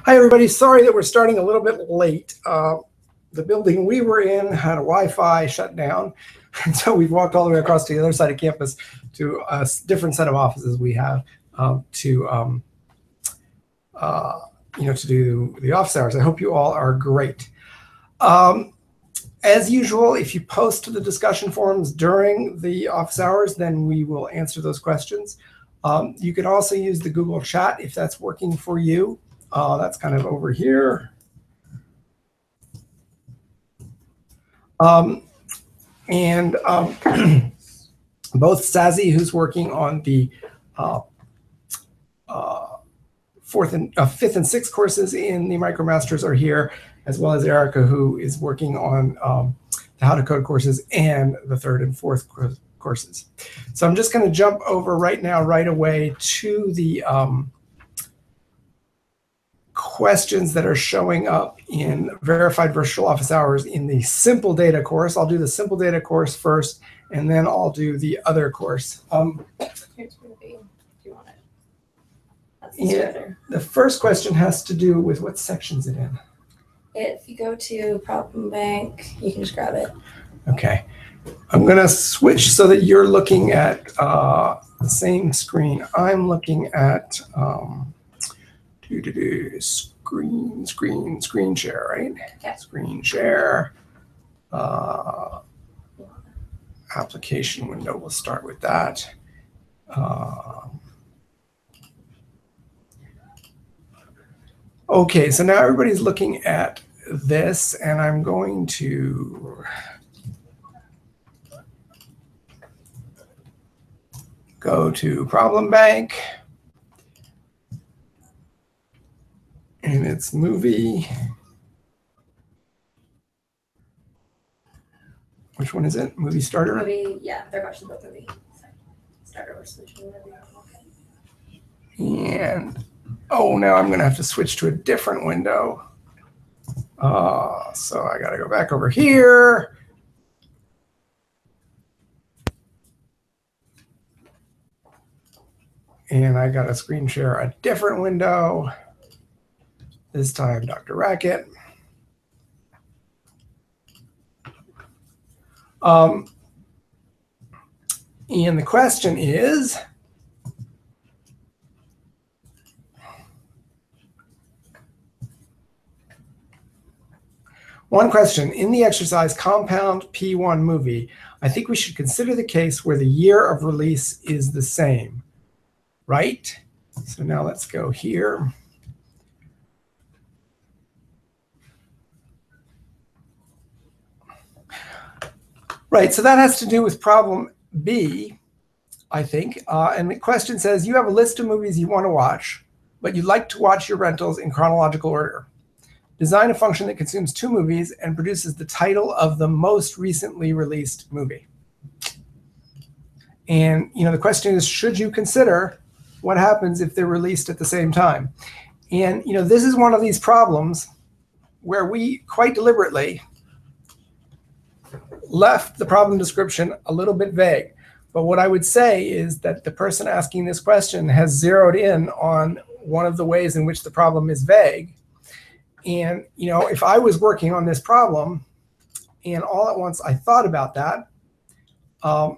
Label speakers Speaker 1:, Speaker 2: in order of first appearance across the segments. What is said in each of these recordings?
Speaker 1: Hi, everybody. Sorry that we're starting a little bit late. The building we were in had a Wi-Fi shut down, and so we've walked all the way across to the other side of campus to a different set of offices we have to do the office hours. I hope you all are great. As usual, if you post to the discussion forums during the office hours, then we will answer those questions. You can also use the Google Chat if that's working for you. That's kind of over here. Both Sazi, who's working on the fifth and sixth courses in the MicroMasters are here, as well as Erica, who is working on the How to Code courses and the third and fourth courses. So I'm just going to jump over right now, right away, to the questions that are showing up in Verified Virtual Office Hours in the Simple Data course. I'll do the Simple Data course first, and then I'll do the other course.
Speaker 2: Here's movie. Do you want it? That's
Speaker 1: Yeah, the first question has to do with what section's it in?
Speaker 2: If you go to Problem Bank, you can just grab it.
Speaker 1: Okay. I'm going to switch so that you're looking at the same screen. I'm looking at screen share, right?
Speaker 2: Yeah.
Speaker 1: Screen share. Application window, we'll start with that. Okay, so now everybody's looking at this, and I'm going to go to Problem Bank, and it's movie. Which one is it? Movie starter?
Speaker 2: Movie, yeah, they're actually both movie. Starter or solution, whatever you want.
Speaker 1: And oh, now I'm going to have to switch to a different window. So I got to go back over here. And I got to screen share a different window. This time, Dr. Racket. And the question is, one question, in the exercise Compound P1 movie, I think we should consider the case where the year of release is the same, right? So now let's go here. Right, so that has to do with problem B, I think. And the question says, you have a list of movies you want to watch, but you'd like to watch your rentals in chronological order. Design a function that consumes two movies and produces the title of the most recently released movie. And the question is, should you consider what happens if they're released at the same time? And this is one of these problems where we quite deliberately left the problem description a little bit vague. But what I would say is that the person asking this question has zeroed in on one of the ways in which the problem is vague. And if I was working on this problem and all at once I thought about that, I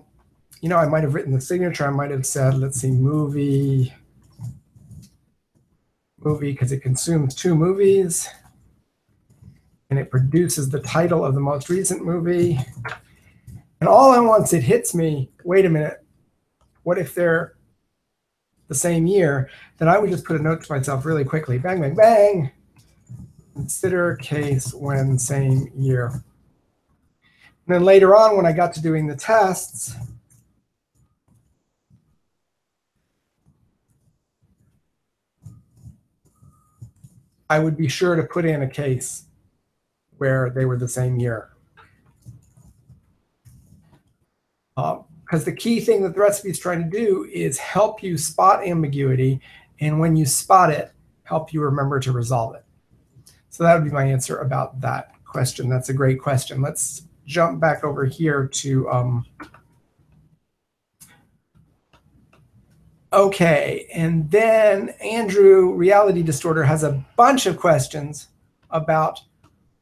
Speaker 1: might have written the signature. I might have said, let's see, movie, because it consumes two movies. And it produces the title of the most recent movie. And all at once it hits me, wait a minute, what if they're the same year? Then I would just put a note to myself really quickly, bang, bang, bang. Consider case when same year. And then later on, when I got to doing the tests, I would be sure to put in a case where they were the same year. Because the key thing that the recipe is trying to do is help you spot ambiguity, and when you spot it, help you remember to resolve it. So that would be my answer about that question. That's a great question. Let's jump back over here to Okay, and then Andrew, Reality Distorter, has a bunch of questions about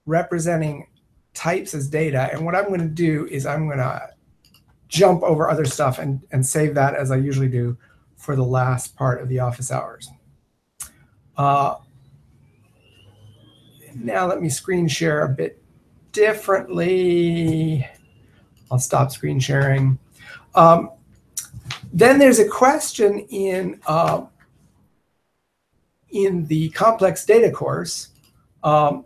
Speaker 1: representing types as data. And what I'm going to do is I'm going to jump over other stuff and save that, as I usually do, for the last part of the office hours. Now let me screen share a bit differently. I'll stop screen sharing. Then there's a question in the complex data course that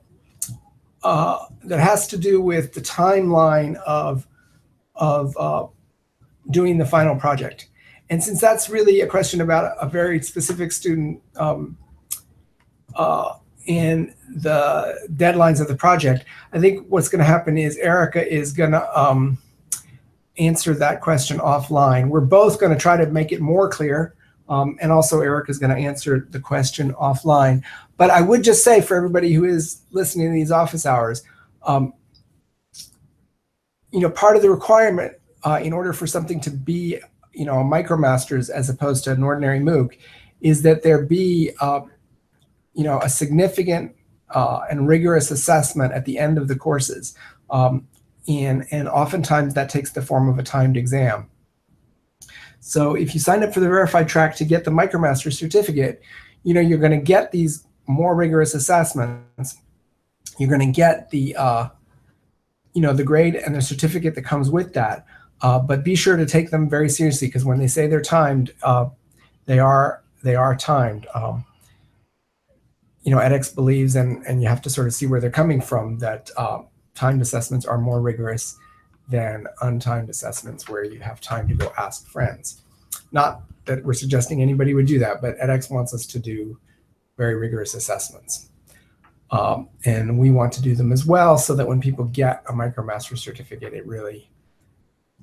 Speaker 1: has to do with the timeline of doing the final project. And since that's really a question about a very specific student in the deadlines of the project, I think what's going to happen is Erica is going to answer that question offline. We're both going to try to make it more clear, and also Erica is going to answer the question offline. But I would just say for everybody who is listening to these office hours, part of the requirement in order for something to be, a MicroMasters as opposed to an ordinary MOOC, is that there be, a significant and rigorous assessment at the end of the courses. And oftentimes that takes the form of a timed exam. So if you sign up for the verified track to get the MicroMaster certificate, you're going to get these more rigorous assessments. You're going to get the, the grade and the certificate that comes with that. But be sure to take them very seriously, because when they say they're timed, they are timed. edX believes, and you have to sort of see where they're coming from, that timed assessments are more rigorous than untimed assessments where you have time to go ask friends. Not that we're suggesting anybody would do that, but edX wants us to do very rigorous assessments. And we want to do them as well, so that when people get a MicroMaster certificate, it really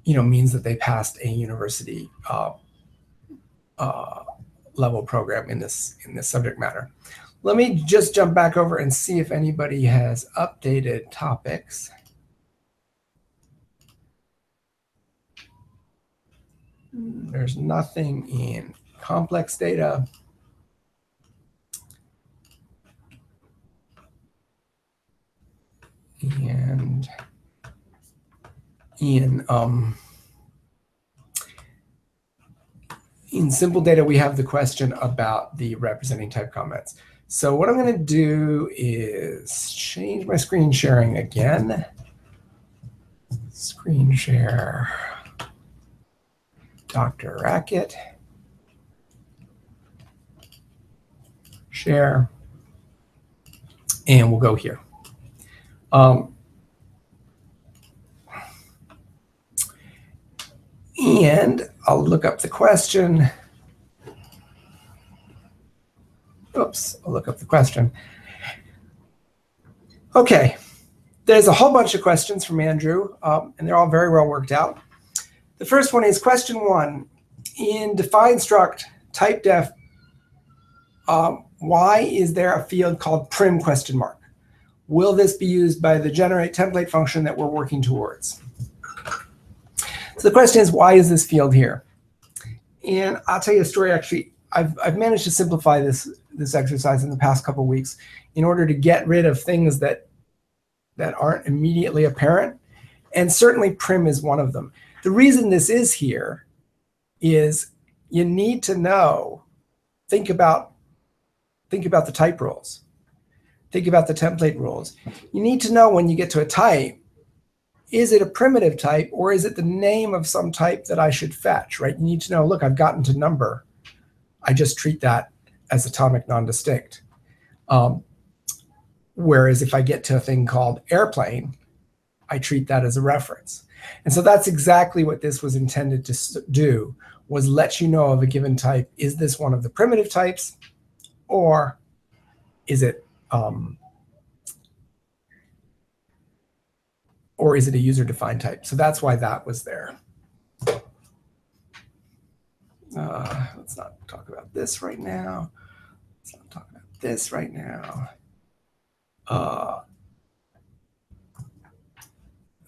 Speaker 1: means that they passed a university level program in this subject matter. Let me just jump back over and see if anybody has updated topics. There's nothing in complex data. And in simple data, we have the question about the representing type comments. So what I'm going to do is change my screen sharing again. Screen share, Dr. Racket, share, and we'll go here. And I'll look up the question. Oops, I'll look up the question. Okay, there's a whole bunch of questions from Andrew, and they're all very well worked out. The first one is question 1. In define struct type def, why is there a field called prim ? Will this be used by the generate template function that we're working towards? So the question is, why is this field here? And I'll tell you a story. Actually, I've managed to simplify this exercise in the past couple of weeks in order to get rid of things that aren't immediately apparent. And certainly prim is one of them. The reason this is here is you need to know, think about the type rules. Think about the template rules. You need to know when you get to a type, is it a primitive type or is it the name of some type that I should fetch, right? You need to know, look, I've gotten to number. I just treat that as atomic non-distinct. Whereas if I get to a thing called airplane, I treat that as a reference. And so that's exactly what this was intended to do, was let you know of a given type. Is this one of the primitive types, or is it a user-defined type? So that's why that was there. Let's not talk about this right now. Let's not talk about this right now.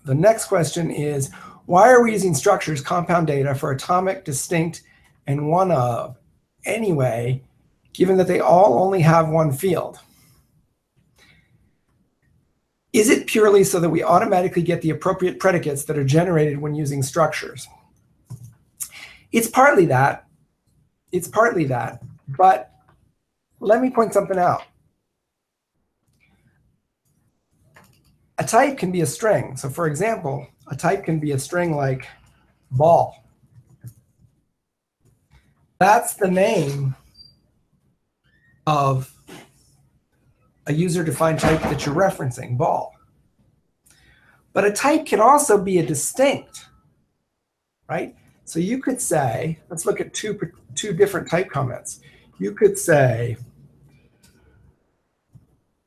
Speaker 1: The next question is, why are we using structures, compound data, for atomic, distinct, and one of anyway, given that they all only have one field? Is it purely so that we automatically get the appropriate predicates that are generated when using structures? It's partly that. It's partly that. But let me point something out. A type can be a string. So for example, a type can be a string like ball. That's the name of a user-defined type that you're referencing, ball. But a type can also be a distinct, right? So you could say, let's look at two different type comments. You could say,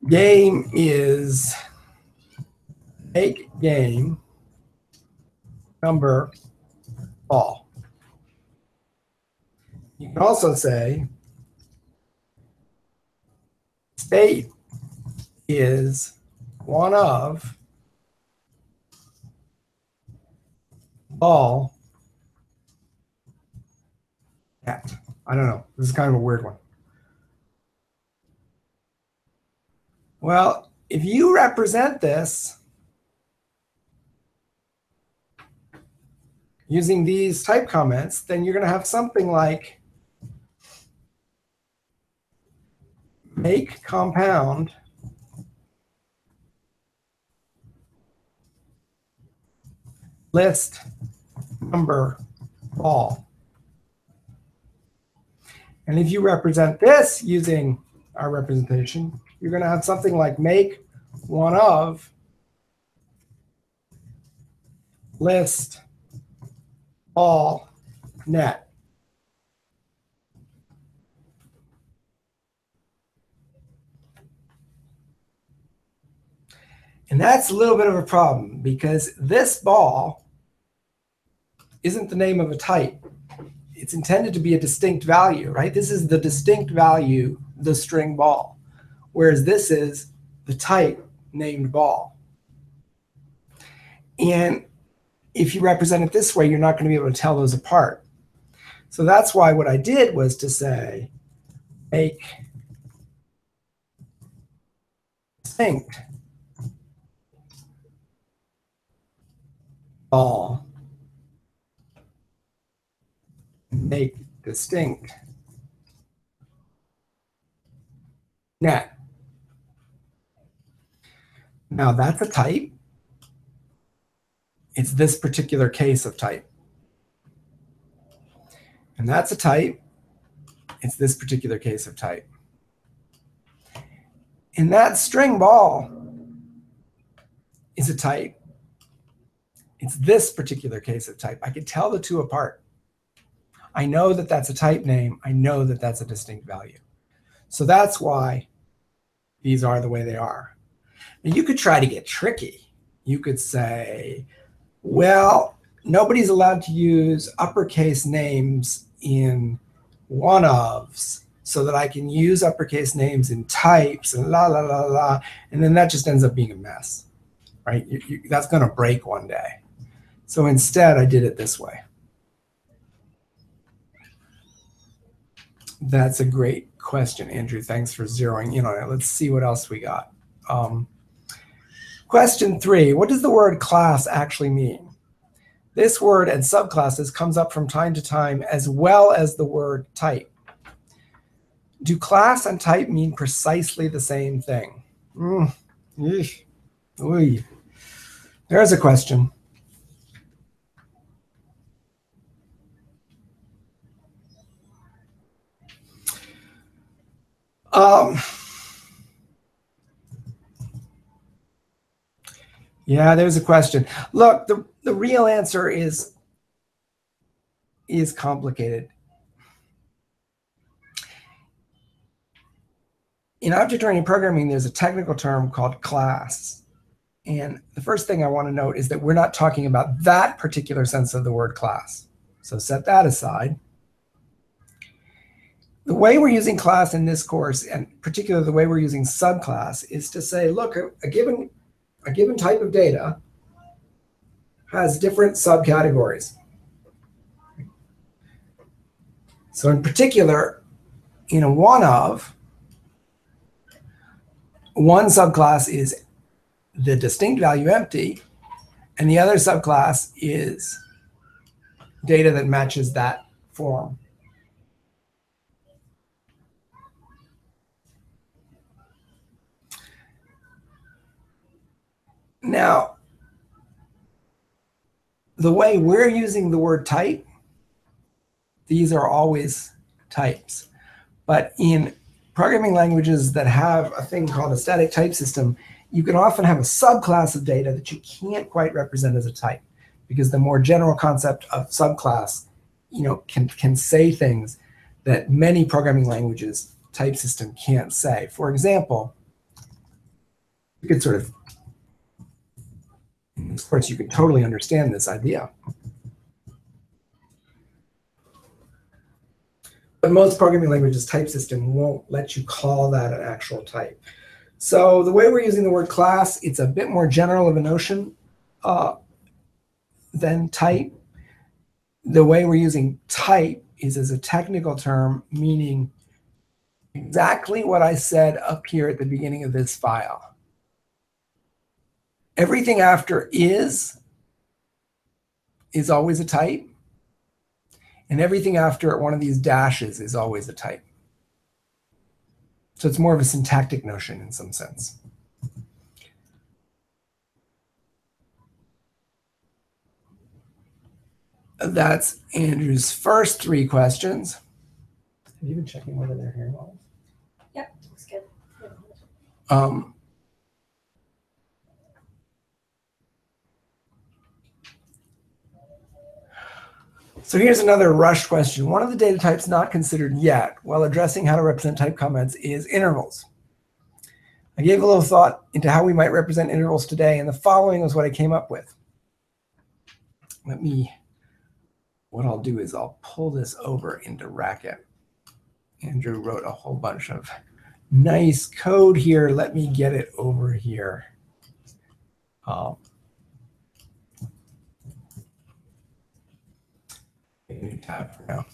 Speaker 1: game is make game number ball. You can also say state is one of ball cat. I don't know. This is kind of a weird one. Well, if you represent this using these type comments, then you're going to have something like make compound list number ball. And if you represent this using our representation, you're going to have something like make one of list ball net. And that's a little bit of a problem because this ball isn't the name of a type. It's intended to be a distinct value, right? This is the distinct value, the string ball, whereas this is the type named ball. And if you represent it this way, you're not going to be able to tell those apart. So that's why what I did was to say make distinct ball, make distinct net. Now that's a type. It's this particular case of type. And that's a type. It's this particular case of type. And that string ball is a type. It's this particular case of type. I can tell the two apart. I know that that's a type name. I know that that's a distinct value. So that's why these are the way they are. Now you could try to get tricky. You could say, well, nobody's allowed to use uppercase names in one-ofs so that I can use uppercase names in types and la, la, la, la. And then that just ends up being a mess, right? That's going to break one day. So instead, I did it this way. That's a great question, Andrew. Thanks for zeroing in on it. Let's see what else we got. Question 3, what does the word class actually mean? This word and subclasses comes up from time to time as well as the word type. Do class and type mean precisely the same thing? There's a question. Yeah, there's a question. Look, the real answer is complicated. In object-oriented programming, there's a technical term called class. And the first thing I want to note is that we're not talking about that particular sense of the word class. So set that aside. The way we're using class in this course, and particularly the way we're using subclass, is to say, look, a given type of data has different subcategories. So in particular, in a one of, one subclass is the distinct value empty, and the other subclass is data that matches that form. Now, the way we're using the word type, these are always types. But in programming languages that have a thing called a static type system, you can often have a subclass of data that you can't quite represent as a type, because the more general concept of subclass, can say things that many programming languages type system can't say. For example, you could sort of, of course, you can totally understand this idea. But most programming languages type system won't let you call that an actual type. So the way we're using the word class, it's a bit more general of a notion than type. The way we're using type is as a technical term, meaning exactly what I said up here at the beginning of this file. Everything after is always a type, and everything after one of these dashes is always a type. So it's more of a syntactic notion in some sense. That's Andrew's first three questions. Have you been checking whether they're hearing well?
Speaker 2: Yep, looks good.
Speaker 1: So here's another rushed question. One of the data types not considered yet while addressing how to represent type comments is intervals. I gave a little thought into how we might represent intervals today, and the following was what I came up with. What I'll do is I'll pull this over into Racket. Andrew wrote a whole bunch of nice code here. Let me get it over here. New tab for now.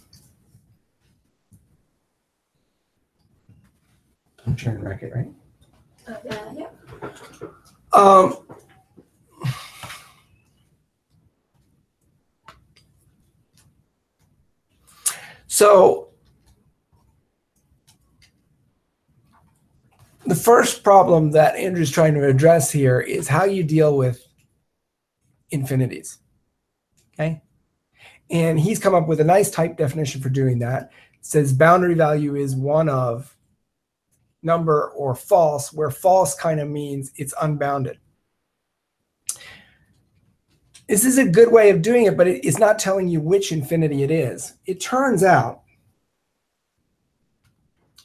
Speaker 1: I'm sharing Racket, right?
Speaker 2: Yeah.
Speaker 1: So the first problem that Andrew's trying to address here is how you deal with infinities, okay? And he's come up with a nice type definition for doing that. It says boundary value is one of number or false, where false kind of means it's unbounded. This is a good way of doing it, but it's not telling you which infinity it is. It turns out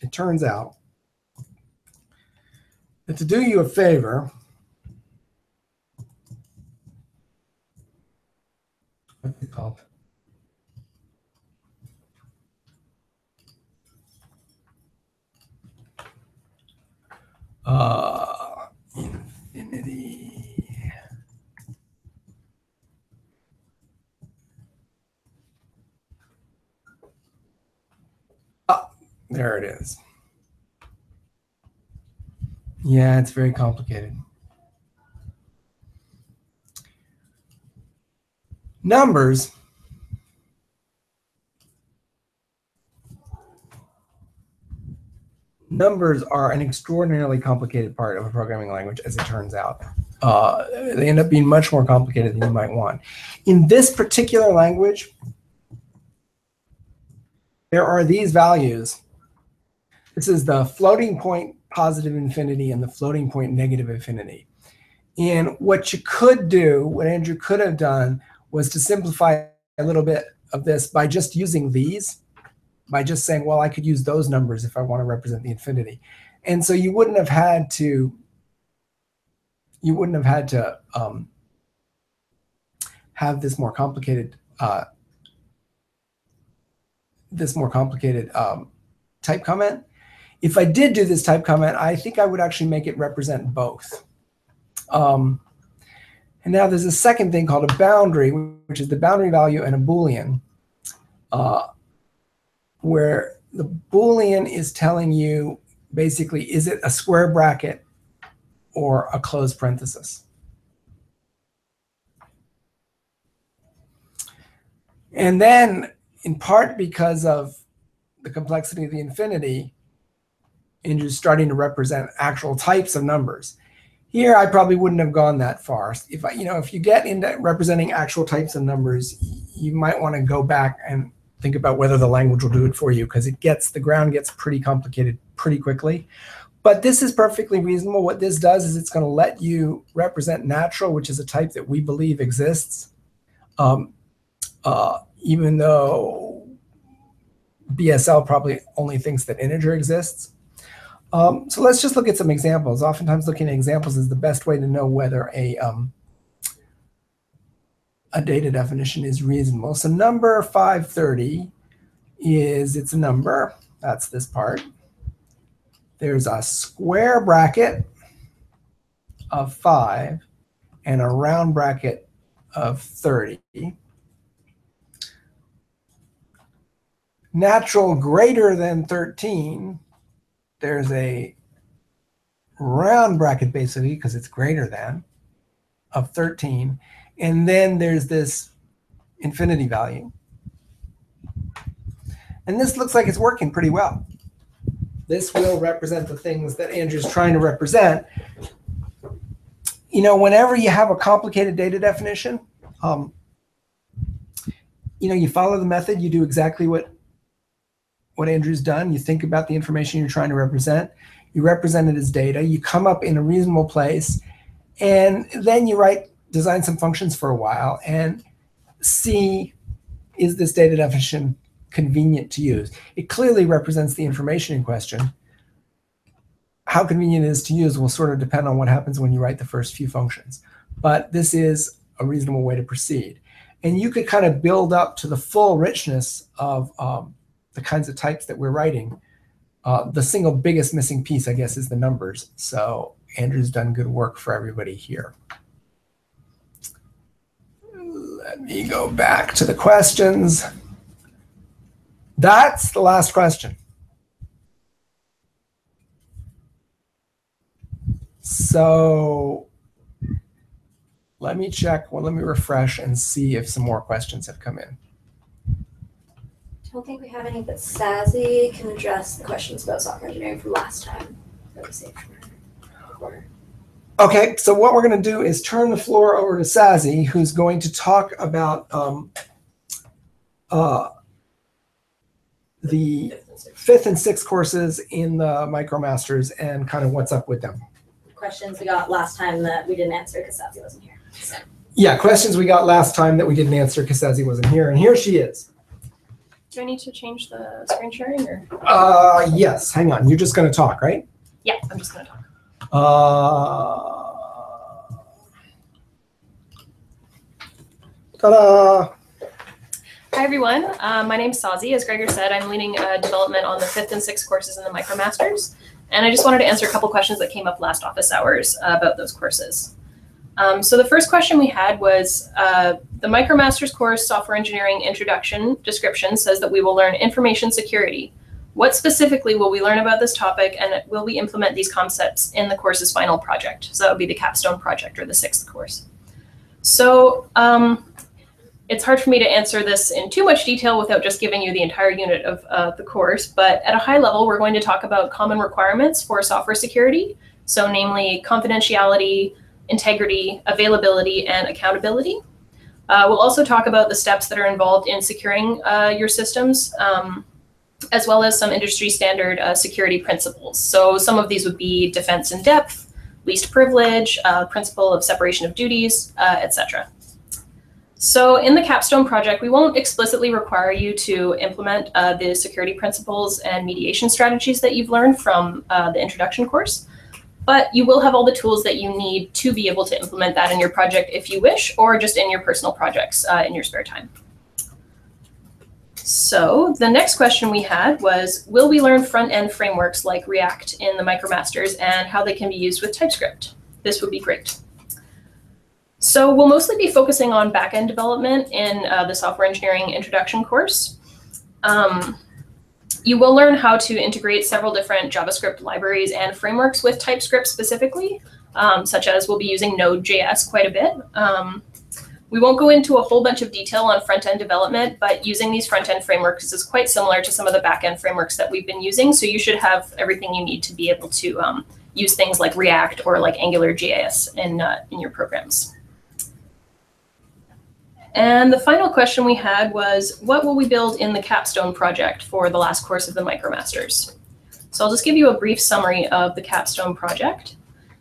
Speaker 1: that to do you a favor, what's it called? Infinity. There it is. Yeah, it's very complicated. Numbers are an extraordinarily complicated part of a programming language, as it turns out. They end up being much more complicated than you might want. In this particular language, there are these values. This is the floating point positive infinity and the floating point negative infinity. And what you could do, what Andrew could have done, was to simplify a little bit of this by just using these, by just saying, well, I could use those numbers if I want to represent the infinity. And so you wouldn't have had to have this more complicated type comment. If I did do this type comment, I think I would actually make it represent both. And now there's a second thing called a boundary, which is the boundary value and a Boolean, where the Boolean is telling you basically, is it a square bracket or a closed parenthesis? And then, in part because of the complexity of the infinity, Andrew's starting to represent actual types of numbers. Here, I probably wouldn't have gone that far. If you get into representing actual types of numbers, you might want to go back and think about whether the language will do it for you, because the ground gets pretty complicated pretty quickly. But this is perfectly reasonable. What this does is it's going to let you represent natural, which is a type that we believe exists, even though BSL probably only thinks that integer exists. So let's just look at some examples. Oftentimes looking at examples is the best way to know whether a data definition is reasonable. So number 530 it's a number. That's this part. There's a square bracket of 5 and a round bracket of 30. Natural greater than 13, there's a round bracket basically because it's greater than of 13. And then there's this infinity value. And this looks like it's working pretty well. This will represent the things that Andrew's trying to represent. Whenever you have a complicated data definition, you follow the method, you do exactly what Andrew's done. You think about the information you're trying to represent. You represent it as data. You come up in a reasonable place. And then you design some functions for a while and see, is this data definition convenient to use? It clearly represents the information in question. How convenient it is to use will sort of depend on what happens when you write the first few functions. But this is a reasonable way to proceed. And you could kind of build up to the full richness of the kinds of types that we're writing. The single biggest missing piece, I guess, is the numbers. So Andrew's done good work for everybody here. Let me go back to the questions. That's the last question. So let me check. Well, let me refresh and see if some more questions have come in.
Speaker 2: I don't think we have any, but Sassy can address the questions about software engineering from last time that we saved for.
Speaker 1: Okay, so what we're going to do is turn the floor over to Sassy, who's going to talk about the 5th and 6th courses in the MicroMasters and kind of what's up with them.
Speaker 2: Questions we got last time that we didn't answer because Sassy wasn't here. So.
Speaker 1: Yeah, questions we got last time that we didn't answer because Sassy wasn't here, and here she is.
Speaker 3: Do I need to change the screen sharing or?
Speaker 1: Yes, hang on. You're just going to talk, right?
Speaker 3: Yeah, I'm just going to talk.
Speaker 1: Ta-da!
Speaker 3: Hi, everyone. My name's Sazi. As Gregor said, I'm leading development on the 5th and 6th courses in the MicroMasters. And I just wanted to answer a couple questions that came up last office hours about those courses. So the first question we had was, the MicroMasters course Software Engineering Introduction description says that we will learn information security. What specifically will we learn about this topic, and will we implement these concepts in the course's final project? So that would be the capstone project or the 6th course. So it's hard for me to answer this in too much detail without just giving you the entire unit of the course, but at a high level, we're going to talk about common requirements for software security. So namely confidentiality, integrity, availability, and accountability. We'll also talk about the steps that are involved in securing your systems, as well as some industry standard security principles. So some of these would be defense in depth, least privilege, principle of separation of duties, etc. So in the capstone project, we won't explicitly require you to implement the security principles and mediation strategies that you've learned from the introduction course, but you will have all the tools that you need to be able to implement that in your project if you wish, or just in your personal projects in your spare time. So the next question we had was, will we learn front-end frameworks like React in the MicroMasters and how they can be used with TypeScript? This would be great. So we'll mostly be focusing on back-end development in the Software Engineering Introduction course. You will learn how to integrate several different JavaScript libraries and frameworks with TypeScript specifically, such as we'll be using Node.js quite a bit. We won't go into a whole bunch of detail on front-end development, but using these front-end frameworks is quite similar to some of the back-end frameworks that we've been using. So you should have everything you need to be able to use things like React or like AngularJS in your programs. And the final question we had was, what will we build in the capstone project for the last course of the MicroMasters? So I'll just give you a brief summary of the capstone project.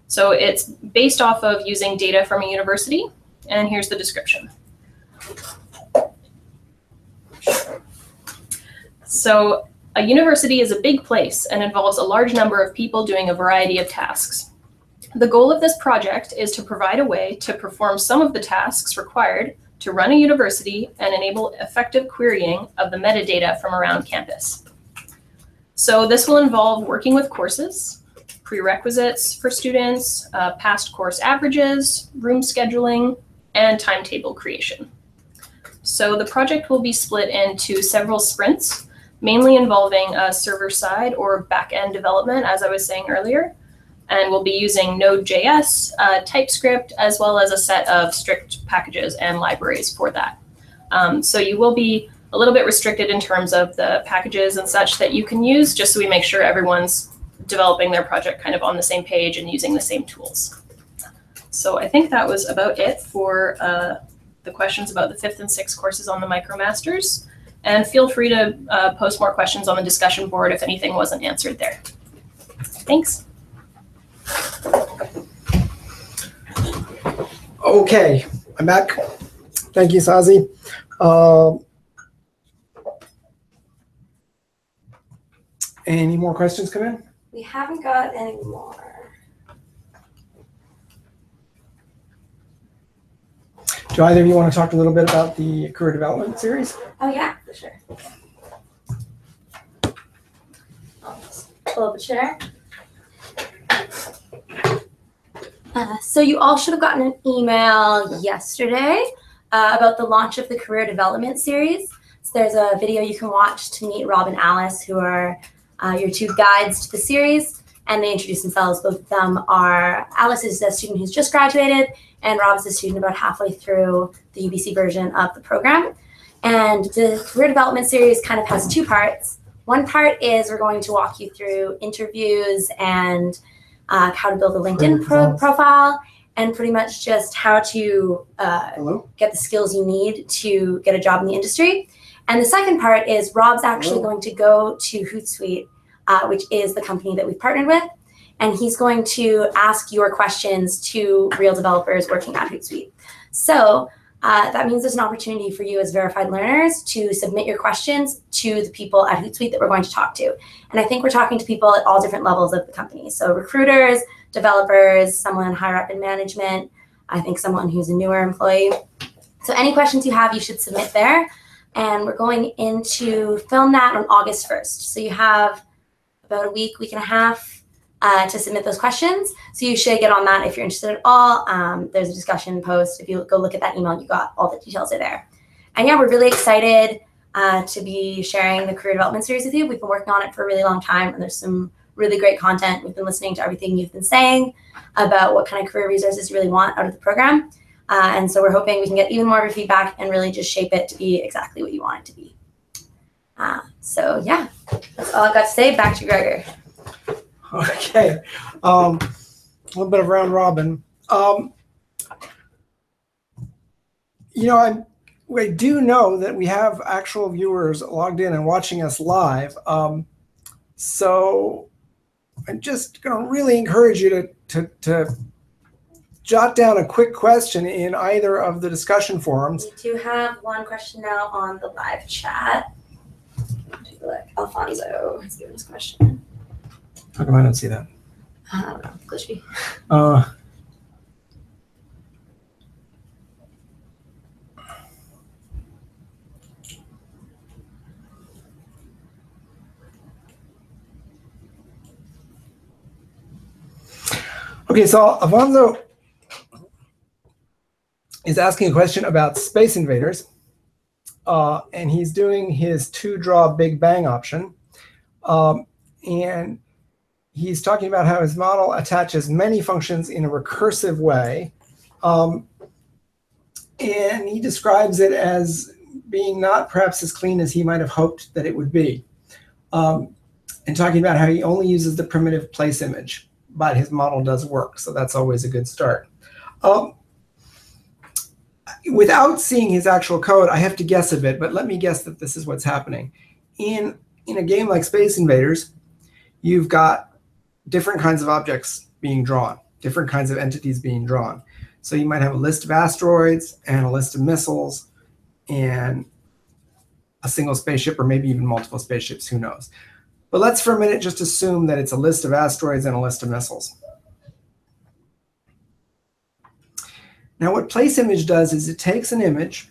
Speaker 3: So it's based off of using data from a university. And here's the description. So a university is a big place and involves a large number of people doing a variety of tasks. The goal of this project is to provide a way to perform some of the tasks required to run a university and enable effective querying of the metadata from around campus. So this will involve working with courses, prerequisites for students, past course averages, room scheduling, and timetable creation. So the project will be split into several sprints, mainly involving server-side or back-end development, as I was saying earlier. And we'll be using Node.js, TypeScript, as well as a set of strict packages and libraries for that. So you will be a little bit restricted in terms of the packages and such that you can use, just so we make sure everyone's developing their project kind of on the same page and using the same tools. So I think that was about it for the questions about the 5th and 6th courses on the MicroMasters. And feel free to post more questions on the discussion board if anything wasn't answered there. Thanks.
Speaker 1: Okay, I'm back. Thank you, Sazi. Any more questions come in?
Speaker 2: We haven't got any more.
Speaker 1: Do either of you want to talk a little bit about the career development series?
Speaker 2: Oh yeah, for sure. I'll just pull up a chair. So you all should have gotten an email yesterday about the launch of the career development series. So there's a video you can watch to meet Rob and Alice, who are your two guides to the series, and they introduce themselves. Both of them are, Alice is a student who's just graduated, and Rob is a student about halfway through the UBC version of the program. And the career development series kind of has two parts. One part is we're going to walk you through interviews and how to build a LinkedIn profile, and pretty much just how to get the skills you need to get a job in the industry. And the second part is Rob's actually going to go to Hootsuite, which is the company that we've partnered with, and he's going to ask your questions to real developers working at Hootsuite. So that means there's an opportunity for you as verified learners to submit your questions to the people at Hootsuite that we're going to talk to. And I think we're talking to people at all different levels of the company. So recruiters, developers, someone higher up in management, I think someone who's a newer employee. So any questions you have, you should submit there. And we're going into film that on August 1st. So you have about a week, week and a half to submit those questions. So you should get on that if you're interested at all. There's a discussion post. If you go look at that email, you got all the details are there. And yeah, we're really excited to be sharing the career development series with you. We've been working on it for a really long time, and there's some really great content. We've been listening to everything you've been saying about what kind of career resources you really want out of the program. And so we're hoping we can get even more of your feedback and really just shape it to be exactly what you want it to be. So yeah, that's all I've got to say. Back to Gregor.
Speaker 1: Okay, a little bit of round robin. You know, I do know that we have actual viewers logged in and watching us live. So I'm just going to really encourage you to jot down a quick question in either of the discussion forums.
Speaker 2: We do have one question now on the live chat. Take a look. Alfonso has given us a question.
Speaker 1: How come I don't see that?
Speaker 2: I don't know. Glitchy.
Speaker 1: Okay, so Alfonso is asking a question about Space Invaders, and he's doing his 2-draw Big Bang option. And he's talking about how his model attaches many functions in a recursive way. And he describes it as being not perhaps as clean as he might have hoped that it would be. And talking about how he only uses the primitive place image, but his model does work. So that's always a good start. Without seeing his actual code, I have to guess a bit, but let me guess that this is what's happening. In a game like Space Invaders, you've got different kinds of objects being drawn, different kinds of entities being drawn. So you might have a list of asteroids and a list of missiles and a single spaceship, or maybe even multiple spaceships, who knows. But let's for a minute just assume that it's a list of asteroids and a list of missiles. Now what place image does is it takes an image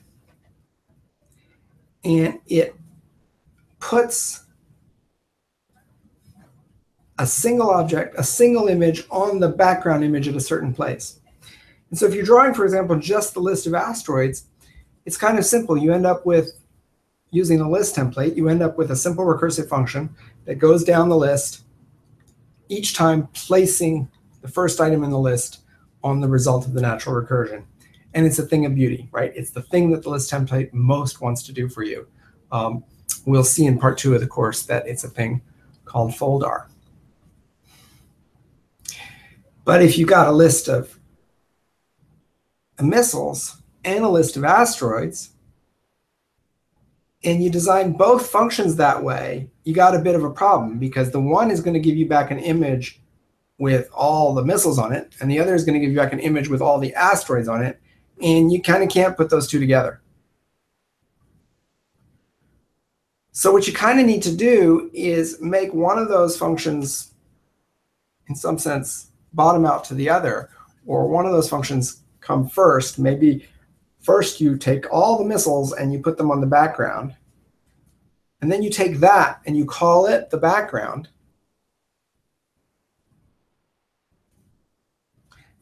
Speaker 1: and it puts a single object, a single image on the background image at a certain place. And so if you're drawing, for example, just the list of asteroids, it's kind of simple. You end up with, using the list template, you end up with a simple recursive function that goes down the list, each time placing the first item in the list on the result of the natural recursion. And it's a thing of beauty, right? It's the thing that the list template most wants to do for you. We'll see in part 2 of the course that it's a thing called foldar. But if you got a list of missiles and a list of asteroids, and you design both functions that way, you got a bit of a problem, because the one is going to give you back an image with all the missiles on it, and the other is going to give you back an image with all the asteroids on it, and you kind of can't put those two together. So what you kind of need to do is make one of those functions, in some sense, bottom out to the other, or one of those functions come first. Maybe first you take all the missiles and you put them on the background, and then you take that and you call it the background,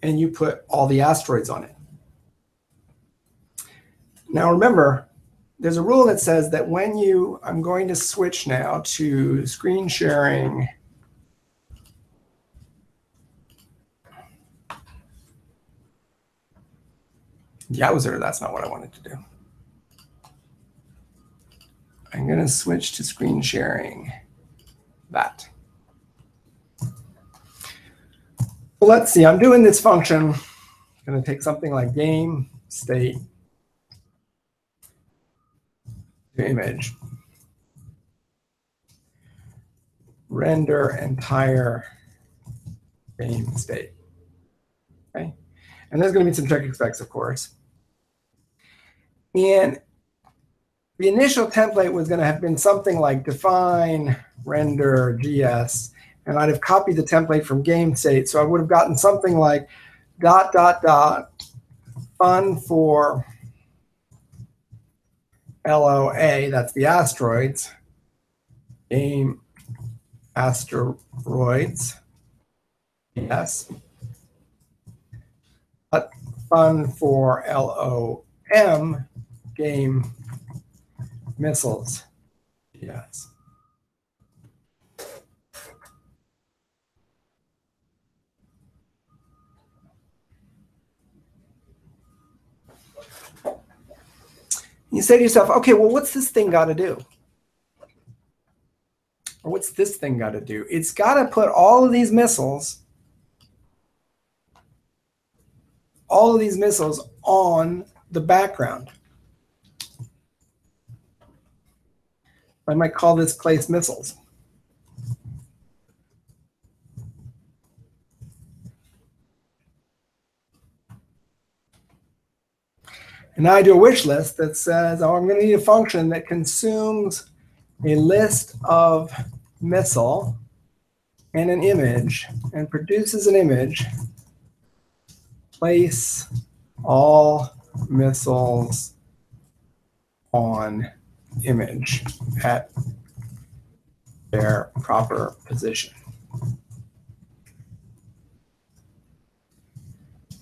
Speaker 1: and you put all the asteroids on it. Now remember, there's a rule that says that when you, I'm going to switch now to screen sharing. Yowzer, that's not what I wanted to do. I'm going to switch to screen sharing that. Well, let's see, I'm doing this function. I'm going to take something like game state to image. Render entire game state. Okay? And there's going to be some check specs, of course. And the initial template was going to have been something like define render GS, and I'd have copied the template from game state. So I would have gotten something like ... fun for LOA, that's the asteroids, game asteroids, yes. But fun for LOM, game missiles, yes. You say to yourself, okay, well, what's this thing got to do? Or what's this thing got to do? It's got to put all of these missiles on the background. I might call this place missiles. And now I do a wish list that says, oh, I'm going to need a function that consumes a list of missile and an image and produces an image. Place all missiles on image at their proper position.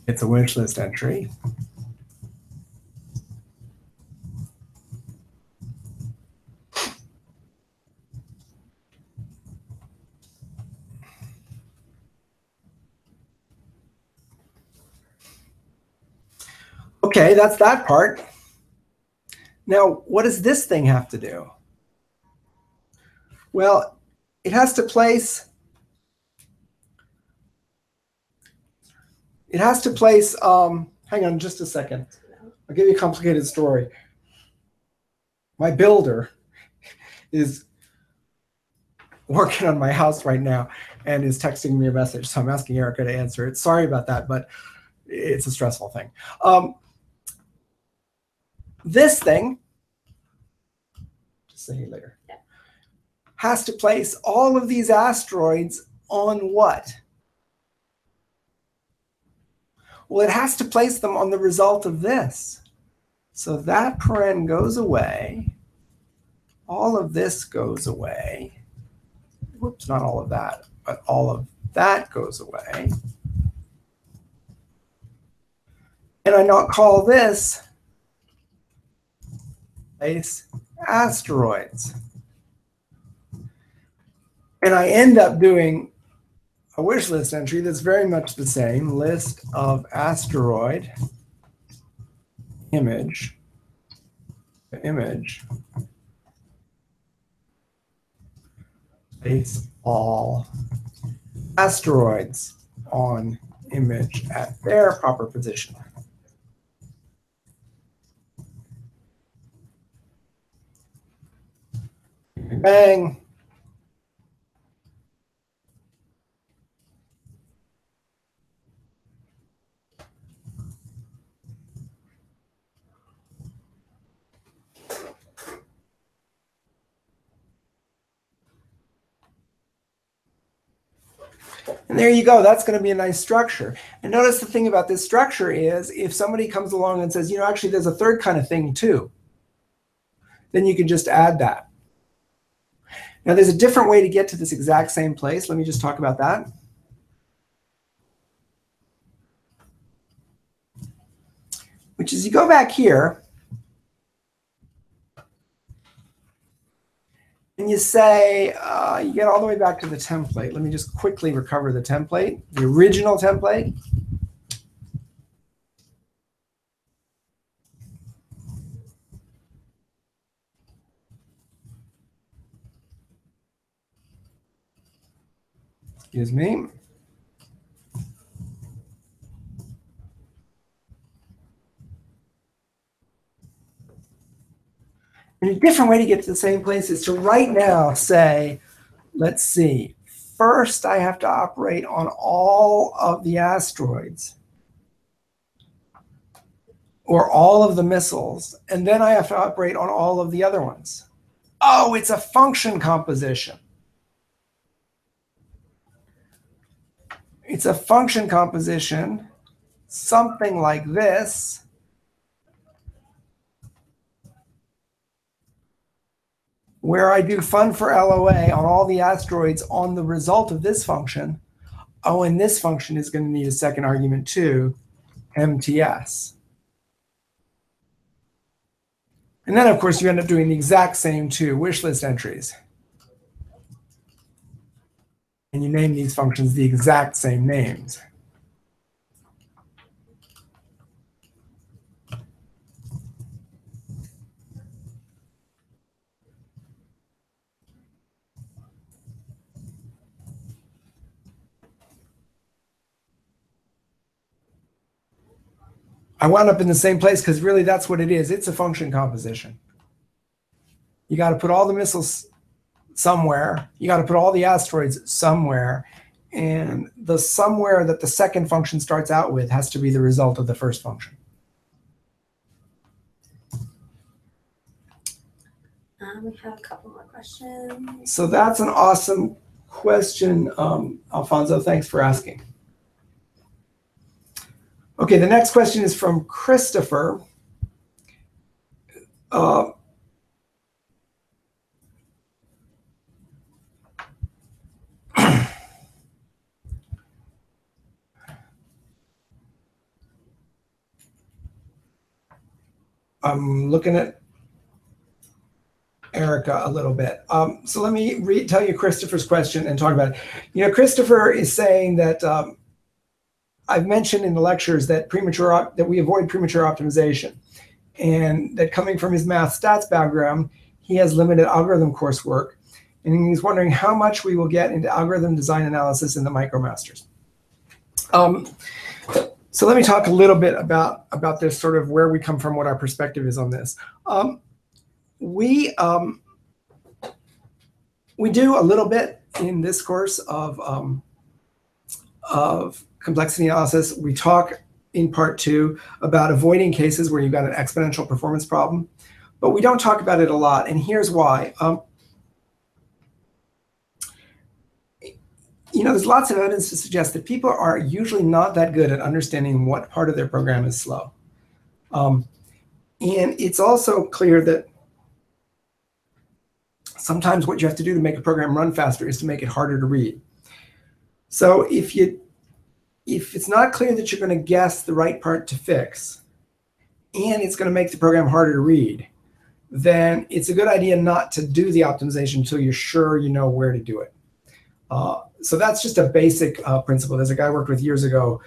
Speaker 1: It's a wish list entry. Okay, that's that part. Now, what does this thing have to do? Well, it has to place, hang on just a second. I'll give you a complicated story. My builder is working on my house right now and is texting me a message. So I'm asking Erica to answer it. Sorry about that, but it's a stressful thing. This thing, just say hey later, has to place all of these asteroids on what? Well, it has to place them on the result of this. So that paren goes away. All of this goes away. Whoops, not all of that, but all of that goes away. And I not call this place asteroids. And I end up doing a wish list entry that's very much the same. List of asteroid image. Place all asteroids on image at their proper position. Bang. And there you go. That's going to be a nice structure. And notice the thing about this structure is if somebody comes along and says, you know, actually there's a third kind of thing too, then you can just add that. Now there's a different way to get to this exact same place. Let me just talk about that. Which is you go back here and you say, you get all the way back to the template. Let me just quickly recover the template, the original template. Excuse me. And a different way to get to the same place is to right now say, let's see, first I have to operate on all of the asteroids or all of the missiles, and then I have to operate on all of the other ones. Oh, it's a function composition. It's a function composition, something like this. Where I do fun for LOA on all the asteroids on the result of this function. Oh, and this function is going to need a second argument too, MTS. And then, of course, you end up doing the exact same two wish list entries. And you name these functions the exact same names. I wound up in the same place because really that's what it is. It's a function composition. You got to put all the missiles somewhere. You got to put all the asteroids somewhere. And the somewhere that the second function starts out with has to be the result of the first function.
Speaker 2: We have a couple more questions.
Speaker 1: So that's an awesome question, Alfonso. Thanks for asking. Okay, the next question is from Christopher. I'm looking at Erica a little bit. So let me tell you Christopher's question and talk about it. You know, Christopher is saying that I've mentioned in the lectures that we avoid premature optimization, and that coming from his math stats background, he has limited algorithm coursework, and he's wondering how much we will get into algorithm design analysis in the MicroMasters. So let me talk a little bit about this, sort of where we come from, what our perspective is on this. We do a little bit in this course of complexity analysis. We talk in part 2 about avoiding cases where you've got an exponential performance problem, but we don't talk about it a lot, and here's why. There's lots of evidence to suggest that people are usually not that good at understanding what part of their program is slow. And it's also clear that sometimes what you have to do to make a program run faster is to make it harder to read. So if it's not clear that you're going to guess the right part to fix, and it's going to make the program harder to read, then it's a good idea not to do the optimization until you're sure you know where to do it. So that's just a basic principle. There's a guy I worked with years ago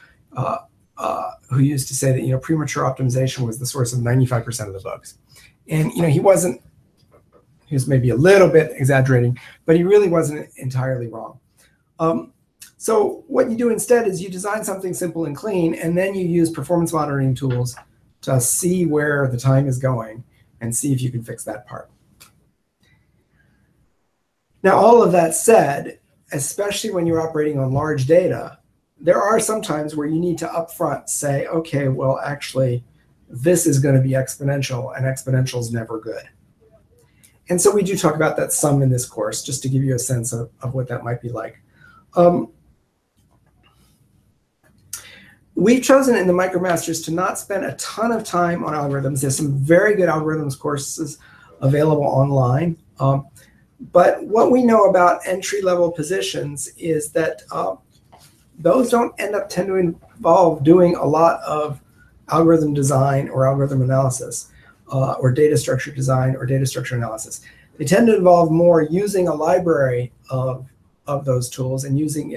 Speaker 1: who used to say that premature optimization was the source of 95% of the bugs. And he was maybe a little bit exaggerating, but he really wasn't entirely wrong. So what you do instead is you design something simple and clean, and then you use performance monitoring tools to see where the time is going and see if you can fix that part. Now, all of that said, especially when you're operating on large data, there are some times where you need to upfront say, okay, well, actually, this is going to be exponential, and exponential is never good. And so we do talk about that some in this course, just to give you a sense of what that might be like. We've chosen in the MicroMasters to not spend a ton of time on algorithms. There's some very good algorithms courses available online. But what we know about entry-level positions is that those don't tend to involve doing a lot of algorithm design or algorithm analysis, or data structure design or data structure analysis. They tend to involve more using a library of those tools and using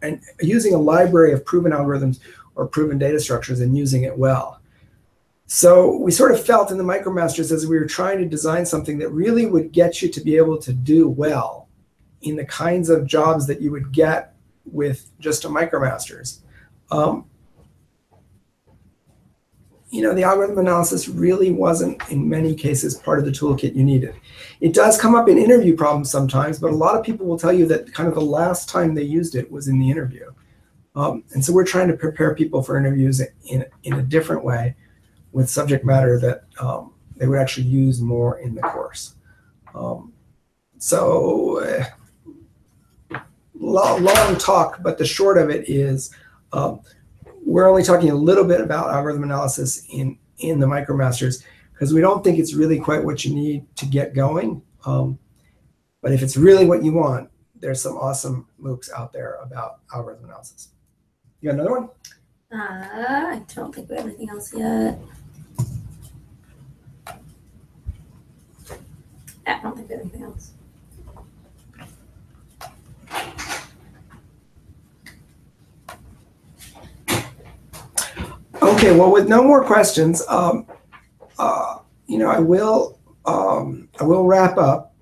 Speaker 1: a library of proven algorithms or proven data structures and using it well. So we sort of felt in the MicroMasters, as we were trying to design something that really would get you to be able to do well in the kinds of jobs that you would get with just a MicroMasters. The algorithm analysis really wasn't, in many cases, part of the toolkit you needed. It does come up in interview problems sometimes, but a lot of people will tell you that kind of the last time they used it was in the interview. And so we're trying to prepare people for interviews in a different way, with subject matter that they would actually use more in the course. Long talk, but the short of it is we're only talking a little bit about algorithm analysis in the MicroMasters because we don't think it's really quite what you need to get going. But if it's really what you want, there's some awesome MOOCs out there about algorithm analysis. You got another one?
Speaker 2: I don't think we have anything else yet. I don't think we have anything else.
Speaker 1: Okay, well, with no more questions, I will wrap up.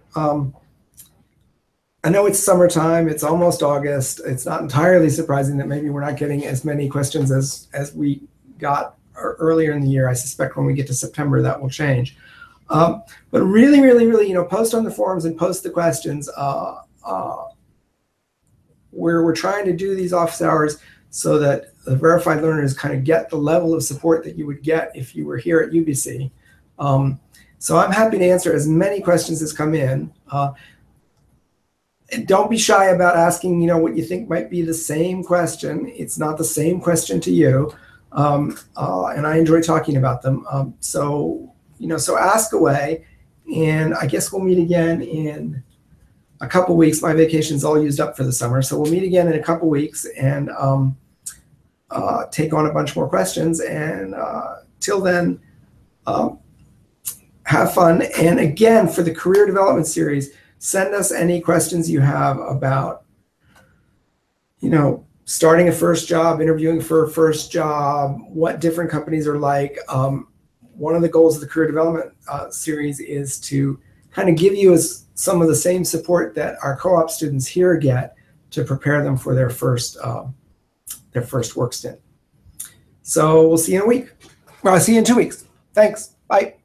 Speaker 1: I know it's summertime, it's almost August. It's not entirely surprising that maybe we're not getting as many questions as we got earlier in the year. I suspect when we get to September that will change. But really, post on the forums and post the questions. We're trying to do these office hours so that the verified learners kind of get the level of support that you would get if you were here at UBC. So I'm happy to answer as many questions as come in. Don't be shy about asking, what you think might be the same question. It's not the same question to you, and I enjoy talking about them. So ask away, and I guess we'll meet again in a couple weeks. My vacation's all used up for the summer, so we'll meet again in a couple weeks and take on a bunch more questions. And till then, have fun. And again, for the career development series, send us any questions you have about, starting a first job, interviewing for a first job, what different companies are like. One of the goals of the career development series is to kind of give you some of the same support that our co-op students here get to prepare them for their first work stint. So we'll see you in a week. Well, I'll see you in 2 weeks. Thanks. Bye.